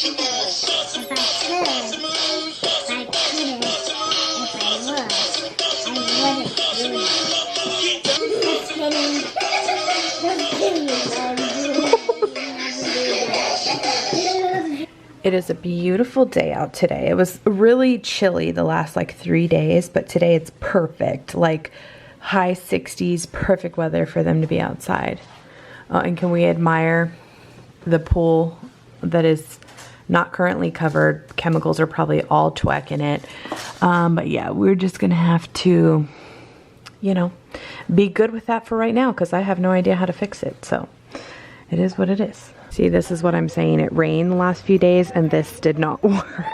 It is a beautiful day out today. It was really chilly the last like 3 days, but today it's perfect. Like high 60s, perfect weather for them to be outside. And can we admire the pool that is not currently covered? Chemicals are probably all tweck in it. But yeah, we're just gonna have to, you know, be good with that for right now because I have no idea how to fix it. So it is what it is. See, this is what I'm saying. It rained the last few days and this did not work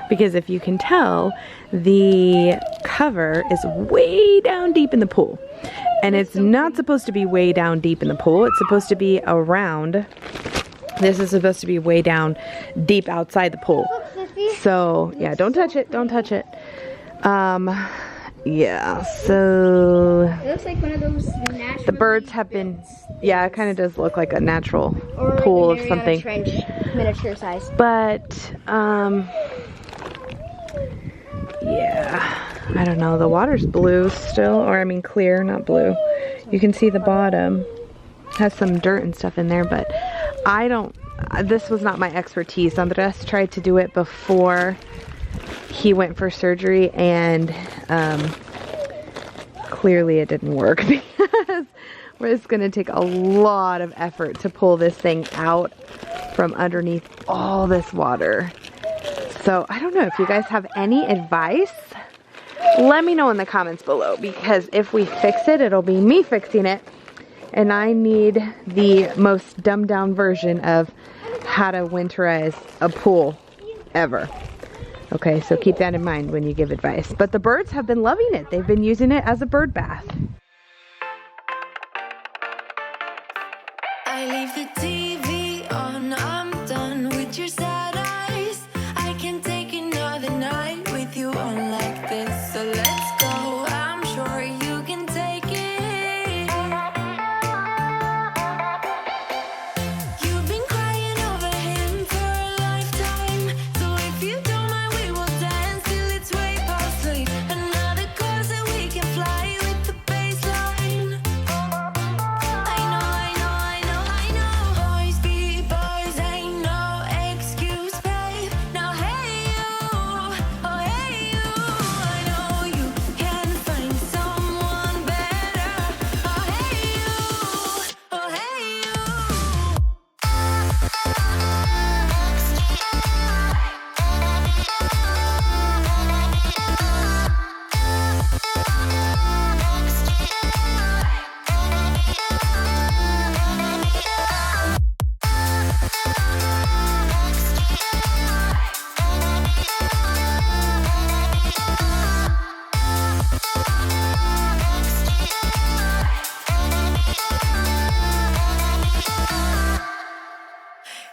because if you can tell, the cover is way down deep in the pool. And it's not supposed to be way down deep in the pool. It's supposed to be around. This is supposed to be way down deep outside the pool. So yeah, don't touch it. Don't touch it. Yeah, so it looks like one of those natural. The birds have been, yeah, it kind of does look like a natural pool of something. Trench, miniature size. But yeah, I don't know. The water's blue still, or I mean clear, not blue. You can see the bottom has some dirt and stuff in there, but I don't. This was not my expertise. Andres tried to do it before he went for surgery, and clearly it didn't work because it's going to take a lot of effort to pull this thing out from underneath all this water. So I don't know if you guys have any advice. Let me know in the comments below, because if we fix it, it'll be me fixing it, and I need the most dumbed down version of how to winterize a pool ever. Okay, so keep that in mind when you give advice. But the birds have been loving it. They've been using it as a bird bath. I leave the TV on, I'm done with your sad eyes. I can take another night with you on like this. So let's go, I'm sure you can take it. You've been crying over him for a lifetime. So if you don't mind, we will dance till it's way past sleep. Another course that we can fly with the baseline. I know. Boys be boys, ain't no excuse, babe. Now hey you, oh hey you. I know you can find someone better. Oh hey you, oh hey you.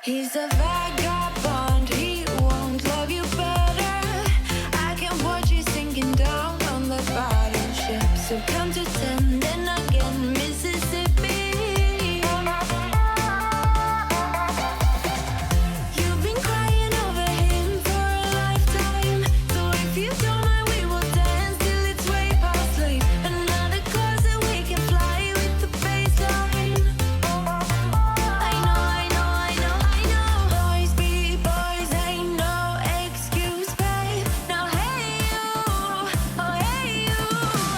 He's a vagabond, he won't love you better. I can watch you sinking down on the battleship. So come to 10, then again, Mississippi. You've been crying over him for a lifetime. So if you don't mind, we will dance till it's way past sleep. Another course that we can fly with the baseline. Boys be boys, ain't no excuse, babe. Now hey you, oh hey you.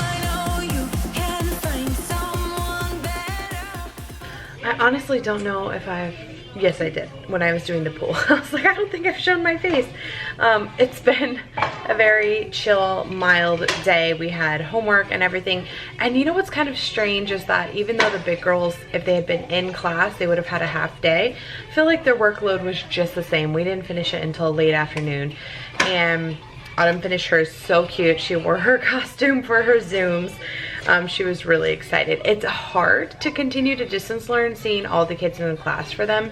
I know you can find someone better. I honestly don't know if yes I did, when I was doing the pool. I was like, I don't think I've shown my face. It's been a very chill, mild day. We had homework and everything. And you know what's kind of strange is that even though the big girls, if they had been in class, they would have had a half day. I feel like their workload was just the same. We didn't finish it until late afternoon. And Autumn finished hers so cute. She wore her costume for her Zooms. She was really excited. It's hard to continue to distance learn seeing all the kids in the class for them,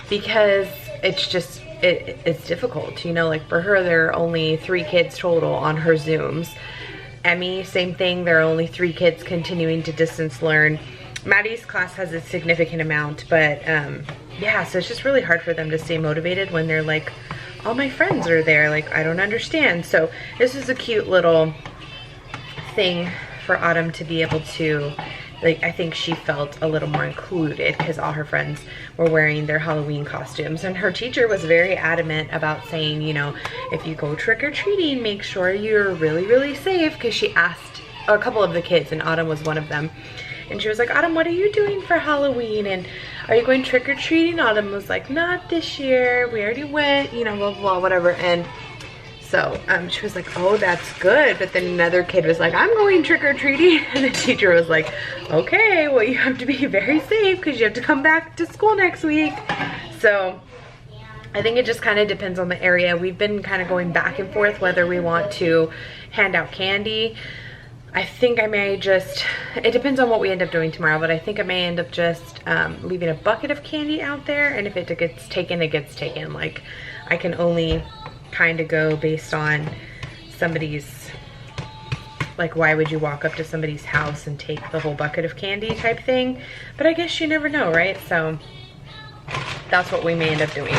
because it's just, it's difficult. You know, like for her, there are only 3 kids total on her Zooms. Emmy, same thing. There are only 3 kids continuing to distance learn. Maddie's class has a significant amount, but yeah, so it's just really hard for them to stay motivated when they're like, all my friends are there, like I don't understand. So this is a cute little thing for Autumn to be able to, like, I think she felt a little more included because all her friends were wearing their Halloween costumes, and her teacher was very adamant about saying, you know, if you go trick-or-treating, make sure you're really, really safe, because she asked a couple of the kids, and Autumn was one of them. And she was like, Autumn, what are you doing for Halloween? And are you going trick-or-treating? Autumn was like, not this year. We already went, you know, blah, blah, whatever. And so she was like, oh, that's good. But then another kid was like, I'm going trick-or-treating. And the teacher was like, okay, well, you have to be very safe because you have to come back to school next week. So I think it just kind of depends on the area. We've been kind of going back and forth whether we want to hand out candy. I think I may just, it depends on what we end up doing tomorrow, but I think I may end up just leaving a bucket of candy out there, and if it gets taken, it gets taken. Like, I can only kind of go based on somebody's, like, why would you walk up to somebody's house and take the whole bucket of candy type thing, but I guess you never know, right? So that's what we may end up doing.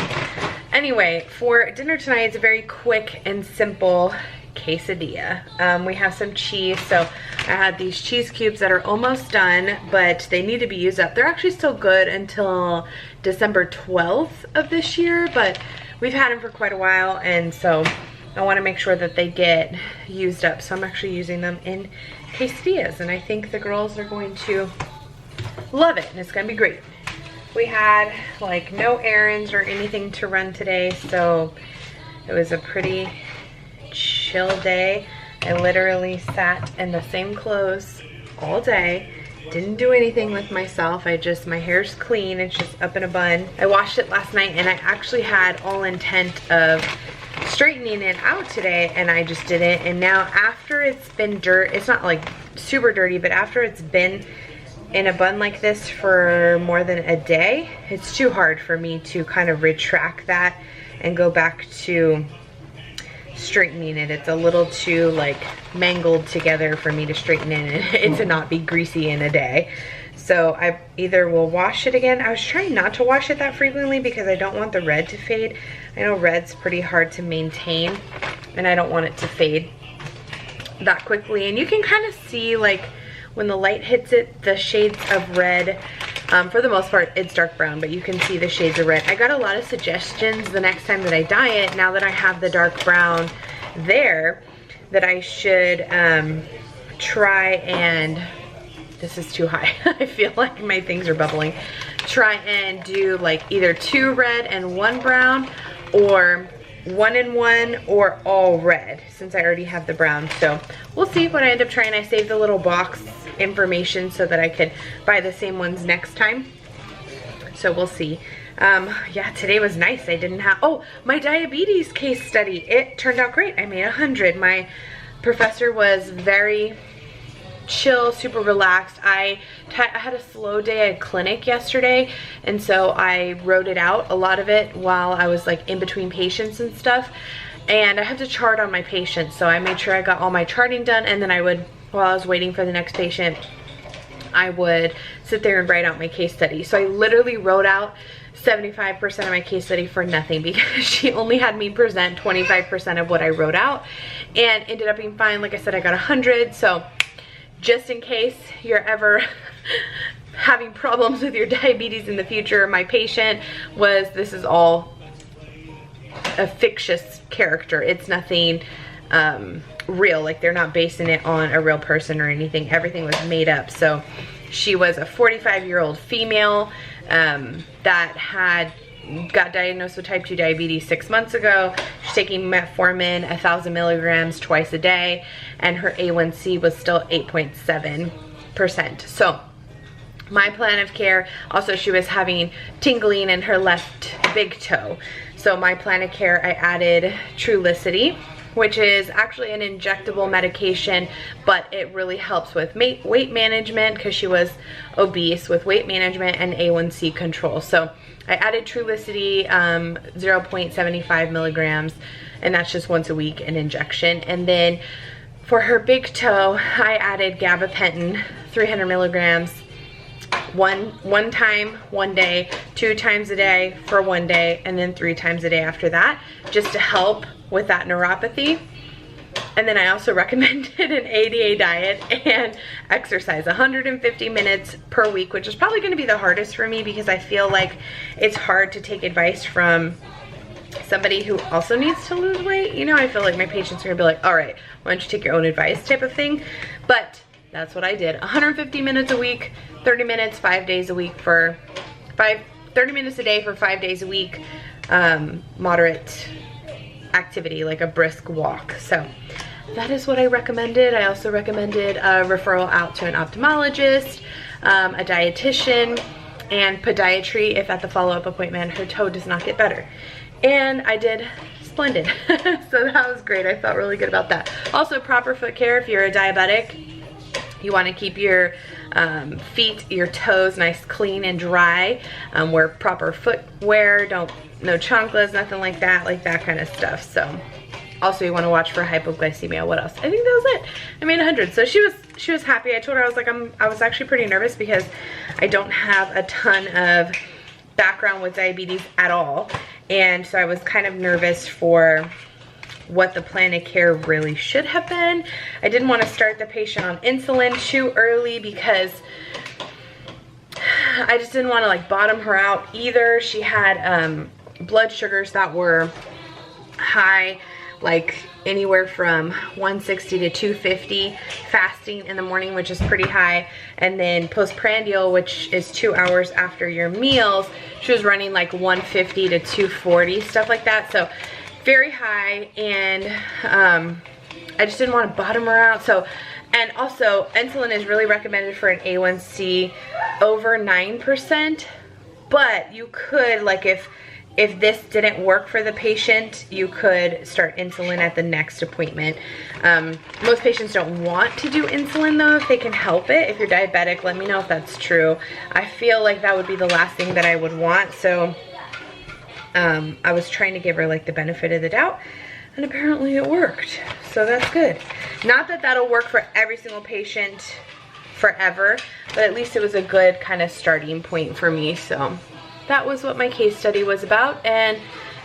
Anyway, for dinner tonight, it's a very quick and simple quesadilla. We have some cheese, so I had these cheese cubes that are almost done, but they need to be used up. They're actually still good until December 12th of this year, but we've had them for quite a while, and so I want to make sure that they get used up. So I'm actually using them in quesadillas, and I think the girls are going to love it, and it's going to be great. We had like no errands or anything to run today, so it was a pretty chill day. I literally sat in the same clothes all day, didn't do anything with myself. My hair's clean, it's just up in a bun. I washed it last night, and I actually had all intent of straightening it out today, and I just didn't. And now after it's been it's not like super dirty, but after it's been in a bun like this for more than a day, it's too hard for me to kind of retract that and go back to straightening it. It's a little too like mangled together for me to straighten it to not be greasy in a day. So I either will wash it again. I was trying not to wash it that frequently because I don't want the red to fade. I know red's pretty hard to maintain, and I don't want it to fade that quickly. And you can kind of see, like, when the light hits it, the shades of red. For the most part, it's dark brown, but you can see the shades of red. I got a lot of suggestions the next time that I dye it, now that I have the dark brown there, that I should try and, this is too high. I feel like my things are bubbling. Try and do like either 2 red and 1 brown, or 1 and 1, or all red, since I already have the brown. So we'll see what I end up trying. I saved the little box information so that I could buy the same ones next time. So we'll see. Yeah, today was nice. I didn't have, oh, my diabetes case study. It turned out great. I made 100. My professor was very chill, super relaxed. I had a slow day at clinic yesterday, and so I wrote it out, a lot of it, while I was like in between patients and stuff. And I have to chart on my patients, so I made sure I got all my charting done, and then I would, while I was waiting for the next patient, I would sit there and write out my case study. So I literally wrote out 75% of my case study for nothing, because she only had me present 25% of what I wrote out, and ended up being fine. Like I said, I got 100. So just in case you're ever having problems with your diabetes in the future, my patient was, this is all a fictitious character. It's nothing real. Like, they're not basing it on a real person or anything. Everything was made up. So she was a 45-year-old female that got diagnosed with type 2 diabetes 6 months ago. She's taking metformin 1,000 milligrams twice a day, and her A1C was still 8.7%. So my plan of care, also she was having tingling in her left big toe. So my plan of care, I added Trulicity, which is actually an injectable medication, but it really helps with weight management, because she was obese, with weight management and A1C control. So I added Trulicity, 0.75 milligrams, and that's just once a week, an injection. And then for her big toe, I added gabapentin, 300 milligrams one time, one day, 2 times a day for 1 day, and then 3 times a day after that, just to help with that neuropathy. And then I also recommended an ADA diet and exercise, 150 minutes per week, which is probably going to be the hardest for me because I feel like it's hard to take advice from somebody who also needs to lose weight. You know, I feel like my patients are gonna be like, all right, why don't you take your own advice type of thing. But that's what I did. 150 minutes a week, 30 minutes 5 days a week for 30 minutes a day for 5 days a week. Moderate activity, like a brisk walk. So that is what I recommended. I also recommended a referral out to an ophthalmologist, a dietitian, and podiatry if at the follow-up appointment her toe does not get better. And I did splendid. So that was great. I felt really good about that. Also, proper foot care if you're a diabetic. You want to keep your feet, your toes nice, clean, and dry. Wear proper footwear. No chanclas, nothing like that kind of stuff. So, also you want to watch for hypoglycemia. What else? I think that was it. I made 100. So she was happy. I told her, I was like, I was actually pretty nervous because I don't have a ton of background with diabetes at all, and so I was kind of nervous for what the plan of care really should have been. I didn't want to start the patient on insulin too early because I just didn't want to like bottom her out either. She had blood sugars that were high, like anywhere from 160 to 250 fasting in the morning, which is pretty high, and then postprandial, which is 2 hours after your meals, she was running like 150 to 240, stuff like that. So very high, and I just didn't want to bottom her out. So, and also insulin is really recommended for an A1C over 9%, but you could, like, if this didn't work for the patient, you could start insulin at the next appointment. Most patients don't want to do insulin though if they can help it. If you're diabetic, let me know if that's true. I feel like that would be the last thing that I would want. So I was trying to give her like the benefit of the doubt, and apparently it worked. So that's good. Not that that'll work for every single patient forever, but at least it was a good kind of starting point for me. So that was what my case study was about, and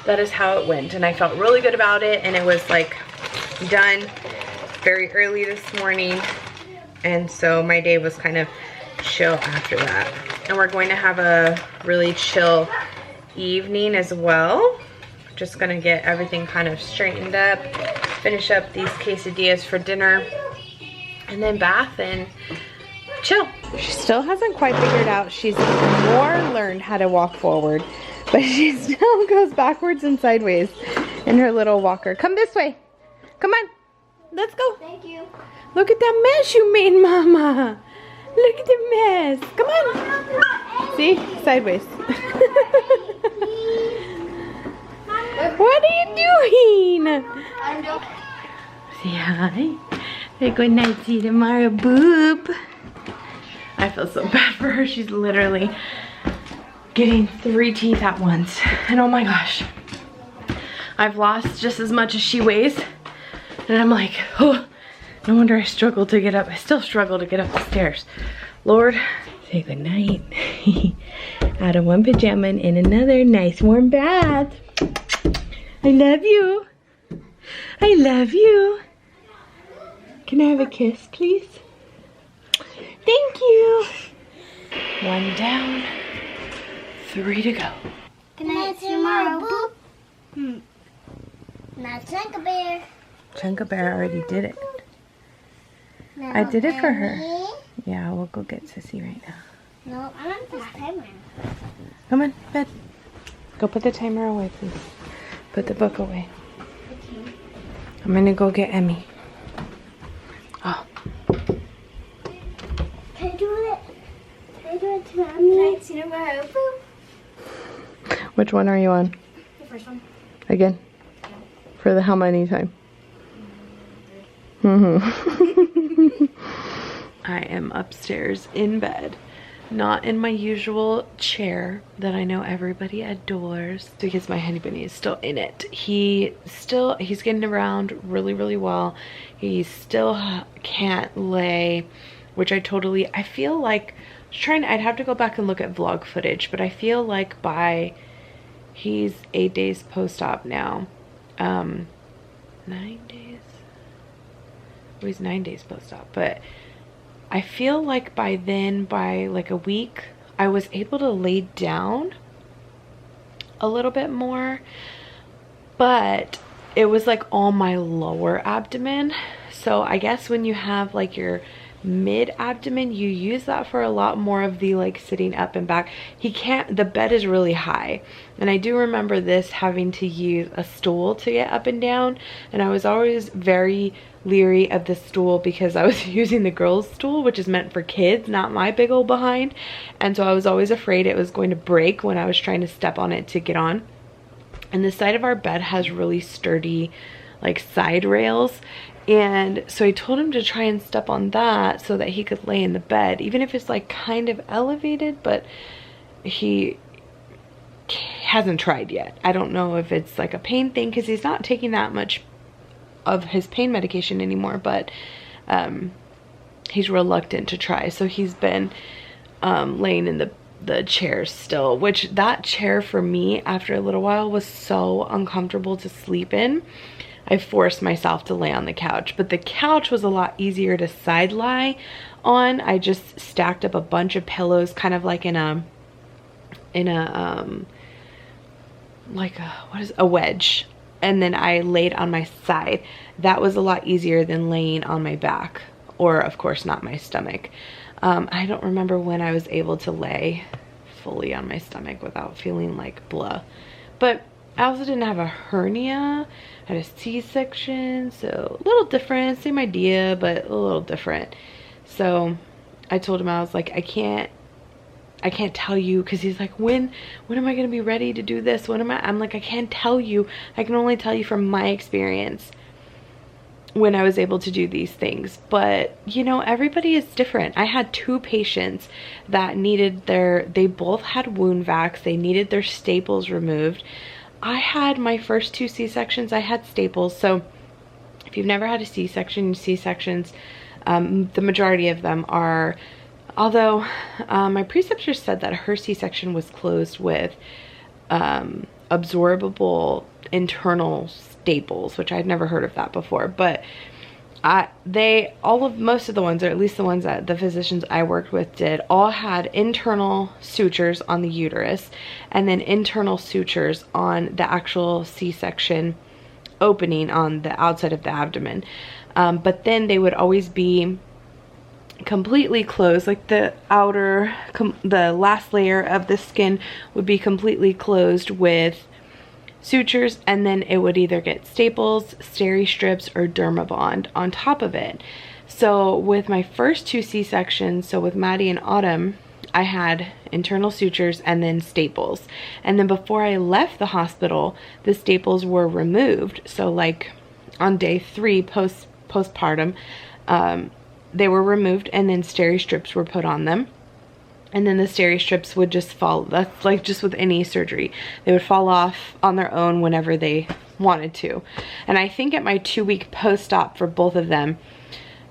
that is how it went. And I felt really good about it, and it was like done very early this morning, and so my day was kind of chill after that. And we're going to have a really chill evening as well. Just gonna get everything kind of straightened up, finish up these quesadillas for dinner, and then bath and chill. She still hasn't quite figured out. She's more learned how to walk forward, but she still goes backwards and sideways in her little walker. Come this way. Come on. Let's go. Thank you. Look at that mess you made, Mama. Look at the mess. Come on. See? Sideways. What are you doing? Say hi. Say good night. See you tomorrow, boop. I feel so bad for her. She's literally getting 3 teeth at once. And oh my gosh, I've lost just as much as she weighs. And I'm like, oh, no wonder I struggle to get up. I still struggle to get up the stairs. Lord, say good night. Out of one pajama and in another nice warm bath. I love you. I love you. Can I have a kiss, please? Thank you. 1 down, 3 to go. Good night, tomorrow, boop. Now, Chunka Bear. Chunka Bear already did it. No, I did it for her. Annie. Yeah, we'll go get Sissy right now. No, I want this timer. Come on, bed. Go put the timer away, please. Put the book away. I'm gonna go get Emmy. Oh. Can I do it? Can I do it to Mommy? Night, tomorrow, boop. Which one are you on? The first one. Again? For the how many time? I am upstairs in bed, not in my usual chair that I know everybody adores, because my honey bunny is still in it. He's getting around really well. He still can't lay, which I feel like I'd have to go back and look at vlog footage, but I feel like he's 8 days post-op now. 9 days? Well, he's 9 days post-op, but I feel like by then, by like a week, I was able to lay down a little bit more, but it was like all my lower abdomen. So I guess when you have like your mid abdomen, you use that for a lot more of the like sitting up and back. The bed is really high, and I do remember this having to use a stool to get up and down, and I was always very leery of the stool because I was using the girls' stool, which is meant for kids, not my big old behind, and so I was always afraid it was going to break when I was trying to step on it to get on. And the side of our bed has really sturdy like side rails, and so I told him to try and step on that so that he could lay in the bed, even if it's like kind of elevated, but he hasn't tried yet. I don't know if it's like a pain thing because he's not taking that much of his pain medication anymore, but he's reluctant to try. So he's been laying in the chair still, which that chair for me after a little while was so uncomfortable to sleep in. I forced myself to lay on the couch, but the couch was a lot easier to side lie on. I just stacked up a bunch of pillows, kind of like in a wedge, and then I laid on my side. That was a lot easier than laying on my back, or of course not my stomach. I don't remember when I was able to lay fully on my stomach without feeling like blah, but I also didn't have a hernia. I had a C-section, so a little different, same idea, but a little different. So I told him, I was like, I can't tell you, because he's like, when am I going to be ready to do this? I'm like, I can't tell you. I can only tell you from my experience when I was able to do these things. But you know, everybody is different. I had 2 patients that they both had wound vacs. They needed their staples removed. I had my first 2 C-sections, I had staples. So if you've never had a C-section, C-sections, the majority of them are, although my preceptor said that her C-section was closed with absorbable internal staples, which I'd never heard of that before, but most of the ones, or at least the ones that the physicians I worked with did, all had internal sutures on the uterus and then internal sutures on the actual C-section opening on the outside of the abdomen. But then they would always be completely closed, like the last layer of the skin would be completely closed with sutures, and then it would either get staples, steri strips, or dermabond on top of it. So with my first 2 C-sections, so with Maddie and Autumn, I had internal sutures and then staples. And then before I left the hospital, the staples were removed. So like on day 3 postpartum, they were removed, and then steri strips were put on them. And then the steri strips would just fall. That's like just with any surgery. They would fall off on their own whenever they wanted to. And I think at my 2-week post-op for both of them,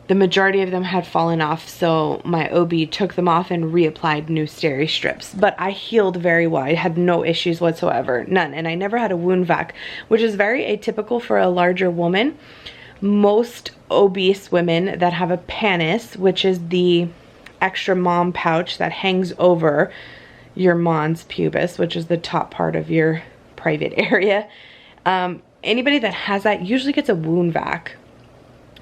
the majority of them had fallen off. So my OB took them off and reapplied new steri strips. But I healed very well. I had no issues whatsoever. None. And I never had a wound vac, which is very atypical for a larger woman. Most obese women that have a pannus, which is the extra mom pouch that hangs over your mons pubis, which is the top part of your private area, anybody that has that usually gets a wound vac,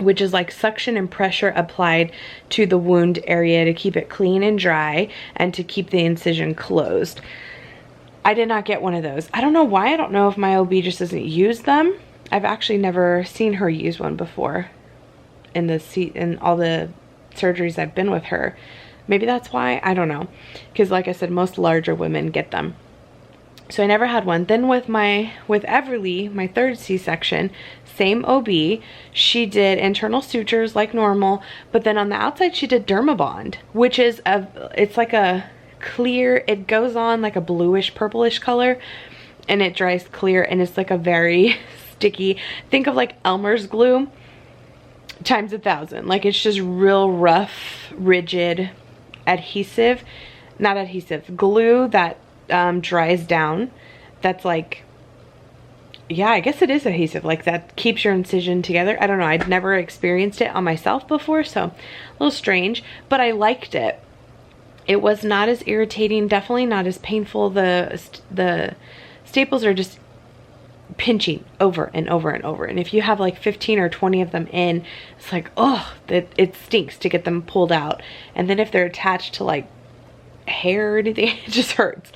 which is like suction and pressure applied to the wound area to keep it clean and dry and to keep the incision closed. I did not get one of those. I don't know why. I don't know if my OB just doesn't use them. I've actually never seen her use one before in all the surgeries I've been with her. Maybe that's why, I don't know, because like I said, most larger women get them. So I never had one. Then with Everly, my 3rd C-section, same OB, she did internal sutures like normal, but then on the outside she did dermabond, which is it's like a clear, it goes on like a bluish purplish color, and it dries clear, and it's like a very sticky, think of like Elmer's glue times 1,000. Like it's just real rough, rigid, adhesive, not adhesive, glue that dries down. That's like, yeah, I guess it is adhesive, like that keeps your incision together. I don't know, I'd never experienced it on myself before, so a little strange, but I liked it. It was not as irritating, definitely not as painful. The staples are just pinching over and over and over, and if you have like 15 or 20 of them in, it's like, oh, it stinks to get them pulled out. And then if they're attached to like hair or anything, it just hurts.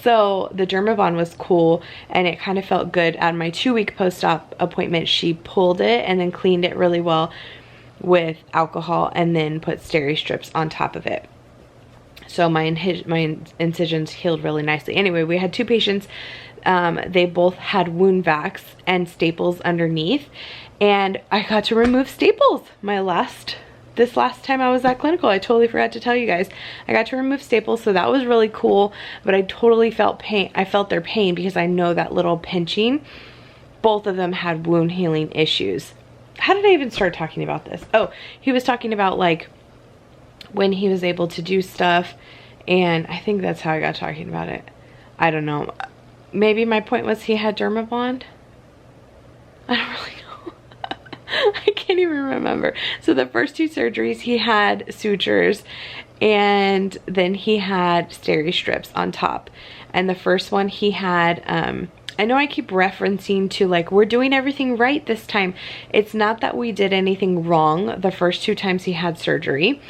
So the Dermabond was cool, and it kind of felt good. At my 2-week post-op appointment, she pulled it and then cleaned it really well with alcohol and then put steri strips on top of it. So my incisions healed really nicely. Anyway, we had 2 patients. They both had wound vacs and staples underneath, and I got to remove staples this last time I was at clinical. I totally forgot to tell you guys. I got to remove staples, so that was really cool, but I totally felt pain. I felt their pain because I know that little pinching. Both of them had wound healing issues. How did I even start talking about this? Oh, he was talking about like when he was able to do stuff, and I think that's how I got talking about it. I don't know. Maybe my point was he had Dermabond? I don't really know. I can't even remember. So the first 2 surgeries, he had sutures, and then he had steri strips on top. And the first one he had, I know I keep referencing to like, we're doing everything right this time. It's not that we did anything wrong the first 2 times he had surgery.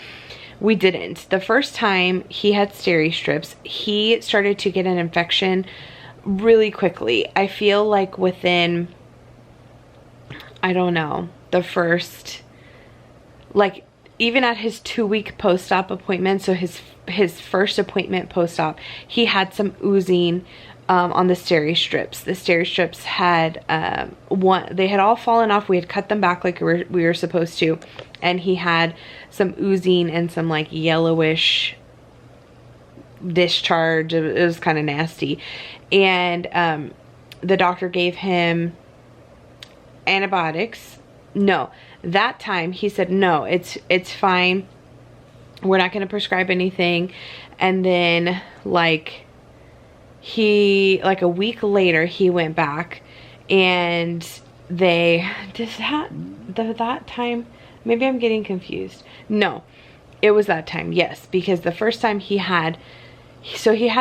We didn't. The first time he had steri strips, he started to get an infection really quickly. I feel like within, I don't know, the first, like even at his 2-week post-op appointment, so his first appointment post-op, he had some oozing on the steri strips. The steri strips had they had all fallen off. We had cut them back like we were supposed to, and he had some oozing and some like yellowish discharge. It was kind of nasty, and the doctor gave him antibiotics. No, that time he said no, it's fine, we're not going to prescribe anything. And then like a week later he went back, and that time, maybe I'm getting confused. No, it was that time, yes, because the first time he had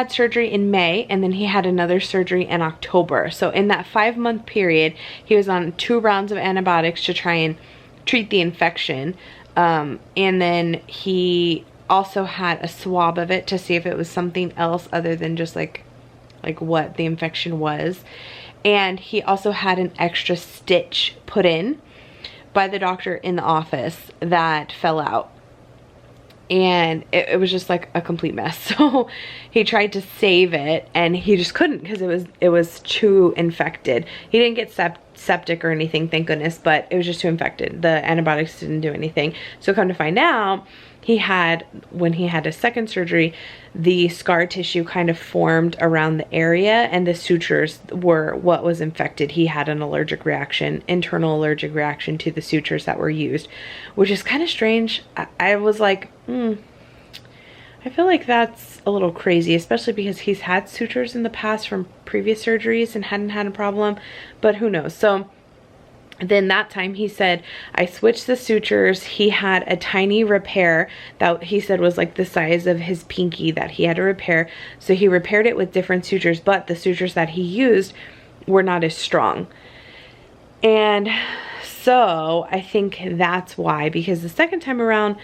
surgery in May, and then he had another surgery in October. So in that 5-month period, he was on 2 rounds of antibiotics to try and treat the infection. And then he also had a swab of it to see if it was something else other than just like what the infection was. And he also had an extra stitch put in by the doctor in the office that fell out. And it was just like a complete mess. So he tried to save it, and he just couldn't because it was too infected. He didn't get septic or anything, thank goodness, but it was just too infected. The antibiotics didn't do anything. So come to find out, when he had his second surgery, the scar tissue kind of formed around the area, and the sutures were what was infected. He had an allergic reaction, internal allergic reaction to the sutures that were used, which is kind of strange. I was like, I feel like that's a little crazy, especially because he's had sutures in the past from previous surgeries and hadn't had a problem, but who knows. So then that time he said, I switched the sutures. He had a tiny repair that he said was like the size of his pinky that he had to repair. So he repaired it with different sutures, but the sutures that he used were not as strong. And so I think that's why, because the second time around,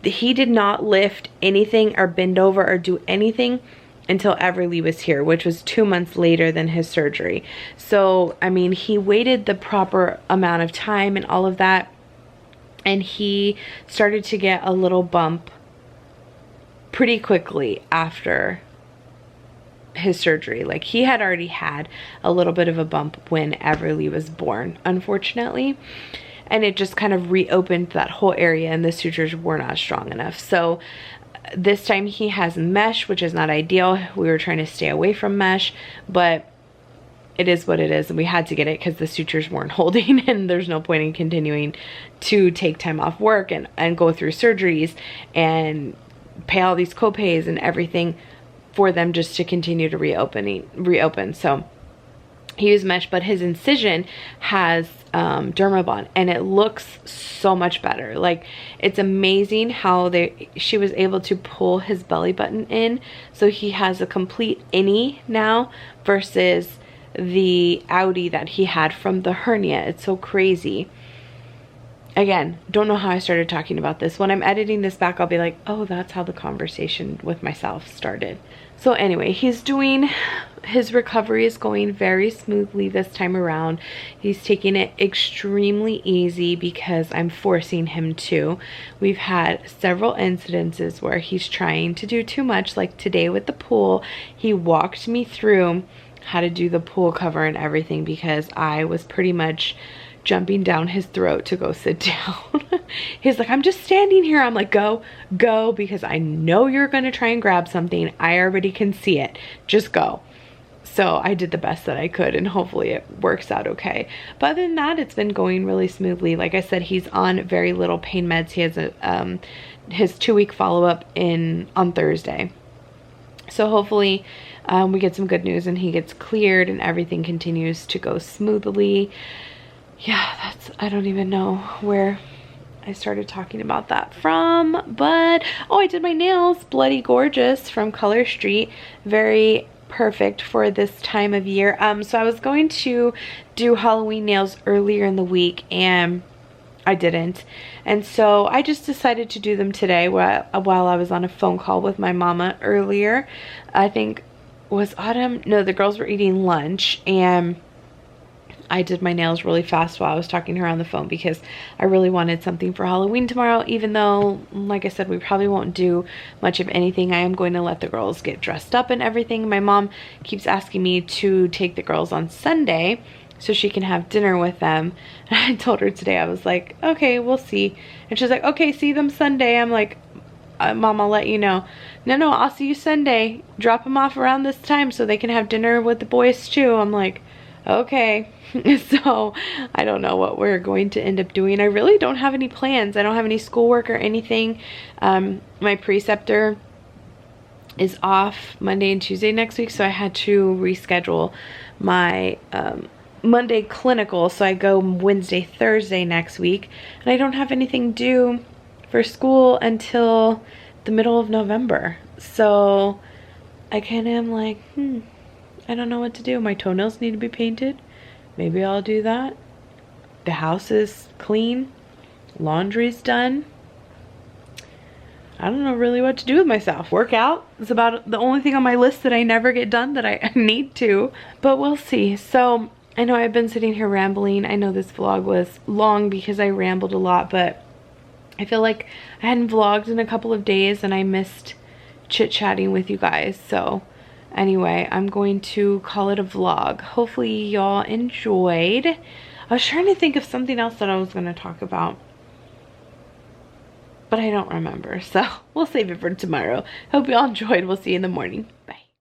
he did not lift anything or bend over or do anything until Everly was here, which was 2 months later than his surgery. So, I mean, he waited the proper amount of time and all of that, and he started to get a little bump pretty quickly after his surgery. Like, he had already had a little bit of a bump when Everly was born, unfortunately. And it just kind of reopened that whole area, and the sutures were not strong enough. So this time he has mesh, which is not ideal. We were trying to stay away from mesh, but it is what it is. And we had to get it because the sutures weren't holding, and there's no point in continuing to take time off work and go through surgeries and pay all these co-pays and everything for them just to continue to reopen. So he used mesh, but his incision has Dermabond, and it looks so much better. Like, it's amazing how she was able to pull his belly button in, so he has a complete innie now versus the outie that he had from the hernia. It's so crazy. Again, don't know how I started talking about this. When I'm editing this back, I'll be like, oh, that's how the conversation with myself started. So anyway, his recovery is going very smoothly this time around. He's taking it extremely easy because I'm forcing him to. We've had several incidences where he's trying to do too much, like today with the pool. He walked me through how to do the pool cover and everything because I was pretty much jumping down his throat to go sit down. He's like, I'm just standing here. I'm like, go, because I know you're going to try and grab something. I already can see it. Just go. So I did the best that I could, and hopefully it works out okay. But other than that, it's been going really smoothly. Like I said, he's on very little pain meds. He has his 2-week follow-up on Thursday. So hopefully we get some good news and he gets cleared and everything continues to go smoothly. Yeah, I don't even know where I started talking about that from, but oh, I did my nails. Bloody gorgeous from Color Street. Very perfect for this time of year. So I was going to do Halloween nails earlier in the week and I didn't, and so I just decided to do them today while I was on a phone call with my mama earlier. I think was Autumn. No, the girls were eating lunch and I did my nails really fast while I was talking to her on the phone because I really wanted something for Halloween tomorrow, even though, like I said, we probably won't do much of anything. I am going to let the girls get dressed up and everything. My mom keeps asking me to take the girls on Sunday so she can have dinner with them. And I told her today, I was like, okay, we'll see. And she's like, okay, see them Sunday. I'm like, Mom, I'll let you know. No, I'll see you Sunday. Drop them off around this time so they can have dinner with the boys too. I'm like, okay. So I don't know what we're going to end up doing. I really don't have any plans. I don't have any schoolwork or anything. My preceptor is off Monday and Tuesday next week, so I had to reschedule my Monday clinical, so I go Wednesday, Thursday next week, and I don't have anything due for school until the middle of November. So I kind of am like, I don't know what to do. My toenails need to be painted. Maybe I'll do that. The house is clean. Laundry's done. I don't know really what to do with myself. Workout is about the only thing on my list that I never get done that I need to. But we'll see. So I know I've been sitting here rambling. I know this vlog was long because I rambled a lot, but I feel like I hadn't vlogged in a couple of days and I missed chit-chatting with you guys. So anyway, I'm going to call it a vlog. Hopefully y'all enjoyed. I was trying to think of something else that I was going to talk about, but I don't remember. So we'll save it for tomorrow. Hope y'all enjoyed. We'll see you in the morning. Bye.